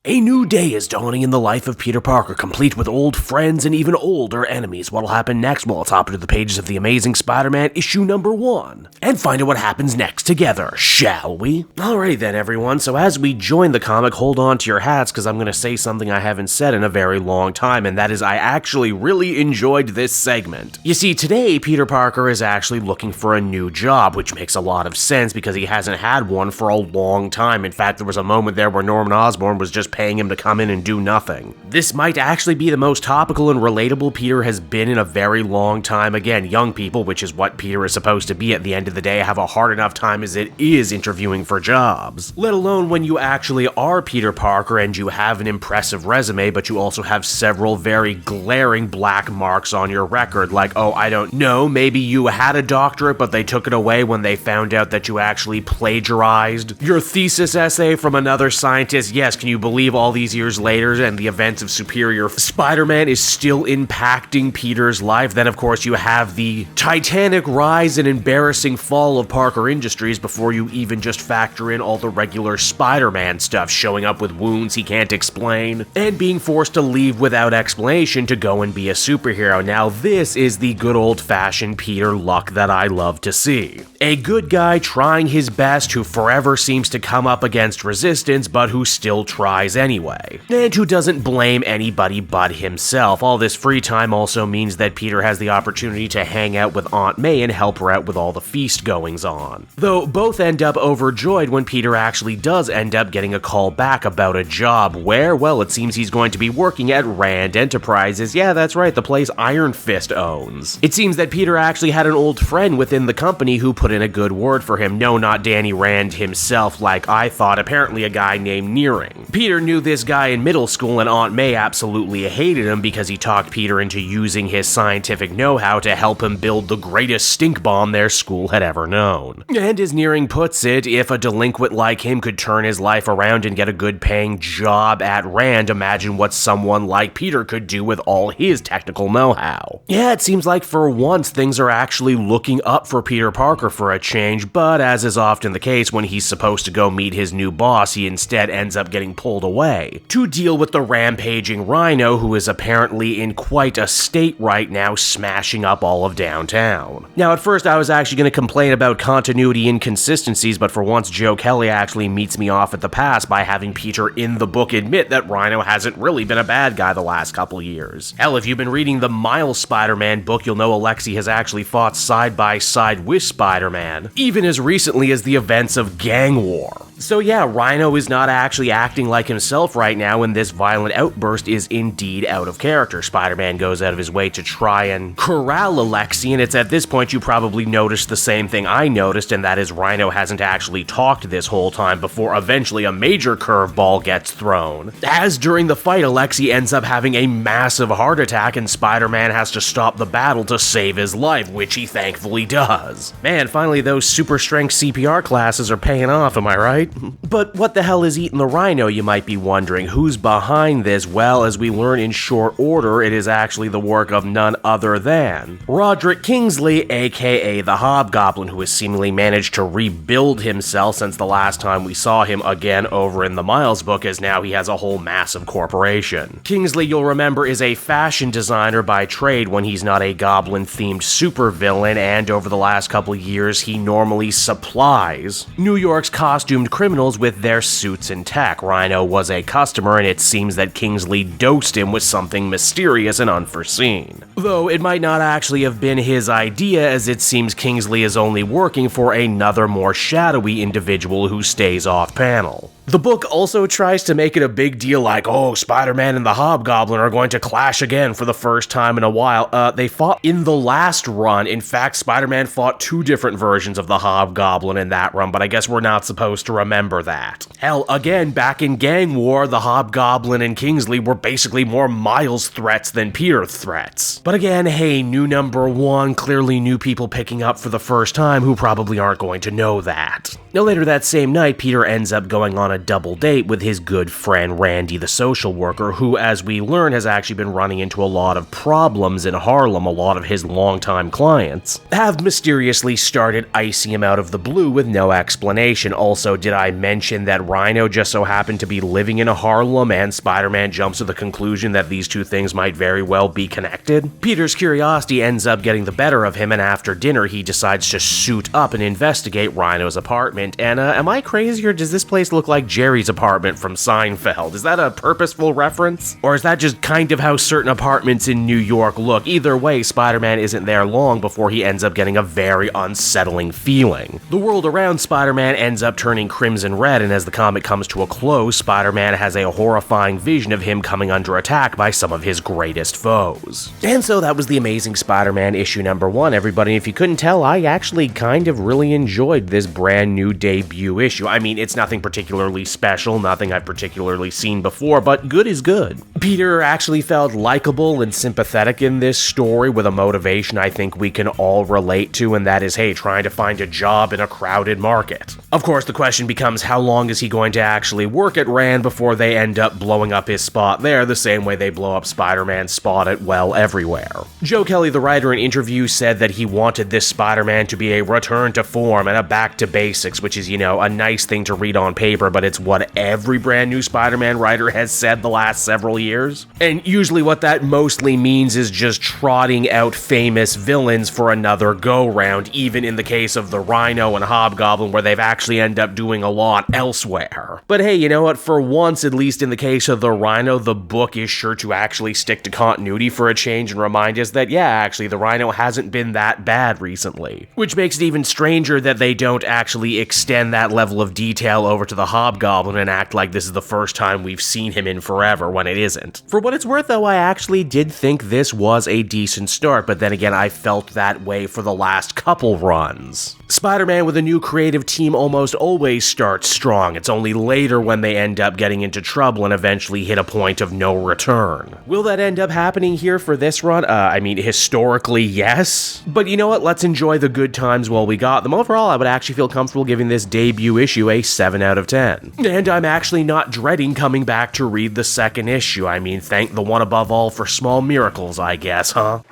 A new day is dawning in the life of Peter Parker, complete with old friends and even older enemies. What'll happen next? Well, let's hop into the pages of The Amazing Spider-Man issue number 1 and find out what happens next together, shall we? Alrighty then, everyone. So as we join the comic, hold on to your hats because I'm going to say something I haven't said in a very long time, and that is I actually really enjoyed this segment. You see, today Peter Parker is actually looking for a new job, which makes a lot of sense because he hasn't had one for a long time. In fact, there was a moment there where Norman Osborn was just paying him to come in and do nothing. This might actually be the most topical and relatable Peter has been in a very long time. Again, young people, which is what Peter is supposed to be at the end of the day, have a hard enough time as it is interviewing for jobs. Let alone when you actually are Peter Parker and you have an impressive resume, but you also have several very glaring black marks on your record, like, oh, I don't know, maybe you had a doctorate, but they took it away when they found out that you actually plagiarized your thesis essay from another scientist. Yes, can you believe all these years later and the events of Superior Spider-Man is still impacting Peter's life? Then of course you have the titanic rise and embarrassing fall of Parker Industries before you even just factor in all the regular Spider-Man stuff, showing up with wounds he can't explain and being forced to leave without explanation to go and be a superhero. Now this is the good old-fashioned Peter luck that I love to see. A good guy trying his best who forever seems to come up against resistance but who still tries anyway, and who doesn't blame anybody but himself. All this free time also means that Peter has the opportunity to hang out with Aunt May and help her out with all the feast goings on. Though both end up overjoyed when Peter actually does end up getting a call back about a job where, well, it seems he's going to be working at Rand Enterprises. Yeah, that's right, the place Iron Fist owns. It seems that Peter actually had an old friend within the company who put in a good word for him. No, not Danny Rand himself, like I thought, apparently a guy named Nearing. Peter knew this guy in middle school, and Aunt May absolutely hated him because he talked Peter into using his scientific know-how to help him build the greatest stink bomb their school had ever known. And as Nearing puts it, if a delinquent like him could turn his life around and get a good paying job at Rand, imagine what someone like Peter could do with all his technical know-how. Yeah, it seems like for once things are actually looking up for Peter Parker for a change, but as is often the case when he's supposed to go meet his new boss, he instead ends up getting pulled away to deal with the rampaging Rhino, who is apparently in quite a state right now, smashing up all of downtown. Now, at first I was actually going to complain about continuity inconsistencies, but for once Joe Kelly actually meets me off at the pass by having Peter in the book admit that Rhino hasn't really been a bad guy the last couple years. Hell, if you've been reading the Miles Spider-Man book, you'll know Alexi has actually fought side by side with Spider-Man, even as recently as the events of Gang War. So yeah, Rhino is not actually acting like himself right now, and this violent outburst is indeed out of character. Spider-Man goes out of his way to try and corral Alexi, and it's at this point you probably noticed the same thing I noticed, and that is Rhino hasn't actually talked this whole time before eventually a major curveball gets thrown. As during the fight, Alexi ends up having a massive heart attack, and Spider-Man has to stop the battle to save his life, which he thankfully does. Man, finally those super strength CPR classes are paying off, am I right? But what the hell is eating the Rhino, you might be wondering? Who's behind this? Well, as we learn in short order, it is actually the work of none other than Roderick Kingsley, aka the Hobgoblin, who has seemingly managed to rebuild himself since the last time we saw him again over in the Miles book, as now he has a whole massive corporation. Kingsley, you'll remember, is a fashion designer by trade when he's not a goblin-themed supervillain, and over the last couple years, he normally supplies New York's costumed criminals with their suits and tech. Rhino was a customer, and it seems that Kingsley dosed him with something mysterious and unforeseen. Though it might not actually have been his idea, as it seems Kingsley is only working for another more shadowy individual who stays off panel. The book also tries to make it a big deal like, oh, Spider-Man and the Hobgoblin are going to clash again for the first time in a while. They fought in the last run. In fact, Spider-Man fought 2 different versions of the Hobgoblin in that run, but I guess we're not supposed to remember that. Hell, again, back in Gang War, the Hobgoblin and Kingsley were basically more Miles threats than Peter threats. But again, hey, new number 1, clearly new people picking up for the first time who probably aren't going to know that. Now later that same night, Peter ends up going on a double date with his good friend Randy the social worker, who, as we learn, has actually been running into a lot of problems in Harlem. A lot of his longtime clients have mysteriously started icing him out of the blue with no explanation. Also, did I mention that Rhino just so happened to be living in Harlem, and Spider-Man jumps to the conclusion that these two things might very well be connected? Peter's curiosity ends up getting the better of him, and after dinner he decides to suit up and investigate Rhino's apartment. And am I crazy, or does this place look like Jerry's apartment from Seinfeld? Is that a purposeful reference? Or is that just kind of how certain apartments in New York look? Either way, Spider-Man isn't there long before he ends up getting a very unsettling feeling. The world around Spider-Man ends up turning crimson red, and as the comic comes to a close, Spider-Man has a horrifying vision of him coming under attack by some of his greatest foes. And so that was the Amazing Spider-Man issue number 1, everybody. If you couldn't tell, I actually kind of really enjoyed this brand new debut issue. I mean, it's nothing particularly special, nothing I've particularly seen before, but good is good. Peter actually felt likable and sympathetic in this story, with a motivation I think we can all relate to, and that is, hey, trying to find a job in a crowded market. Of course, the question becomes, how long is he going to actually work at Rand before they end up blowing up his spot there, the same way they blow up Spider-Man's spot at, well, everywhere. Joe Kelly, the writer, in interviews said that he wanted this Spider-Man to be a return to form and a back to basics, which is, you know, a nice thing to read on paper, but it's what every brand new Spider-Man writer has said the last several years. And usually what that mostly means is just trotting out famous villains for another go-round, even in the case of the Rhino and Hobgoblin, where they've actually ended up doing a lot elsewhere. But hey, you know what, for once, at least in the case of the Rhino, the book is sure to actually stick to continuity for a change and remind us that, yeah, actually, the Rhino hasn't been that bad recently. Which makes it even stranger that they don't actually extend that level of detail over to the Hobgoblin and act like this is the first time we've seen him in forever, when it isn't. For what it's worth, though, I actually did think this was a decent start, but then again, I felt that way for the last couple runs. Spider-Man with a new creative team almost always starts strong. It's only later when they end up getting into trouble and eventually hit a point of no return. Will that end up happening here for this run? I mean, historically, yes. But you know what? Let's enjoy the good times while we got them. Overall, I would actually feel comfortable giving this debut issue a 7 out of 10. And I'm actually not dreading coming back to read the second issue. I mean, thank the one above all for small miracles, I guess, huh?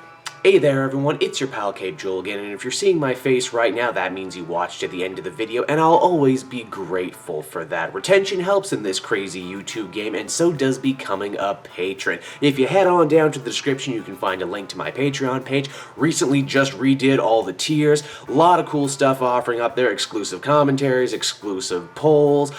Hey there everyone, it's your pal Cape Joel again, and if you're seeing my face right now, that means you watched to the end of the video, and I'll always be grateful for that. Retention helps in this crazy YouTube game, and so does becoming a patron. If you head on down to the description, you can find a link to my Patreon page. Recently just redid all the tiers, a lot of cool stuff offering up there, exclusive commentaries, exclusive polls,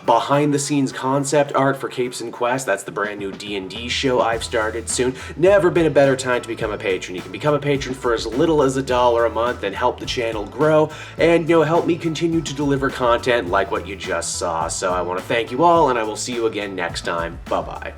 behind the scenes concept art for Capes and Quest. That's the brand new D&D show I've started soon. Never been a better time to become a patron. You can become a patron for as little as $1 a month and help the channel grow and, you know, help me continue to deliver content like what you just saw. So I want to thank you all, and I will see you again next time. Bye-bye.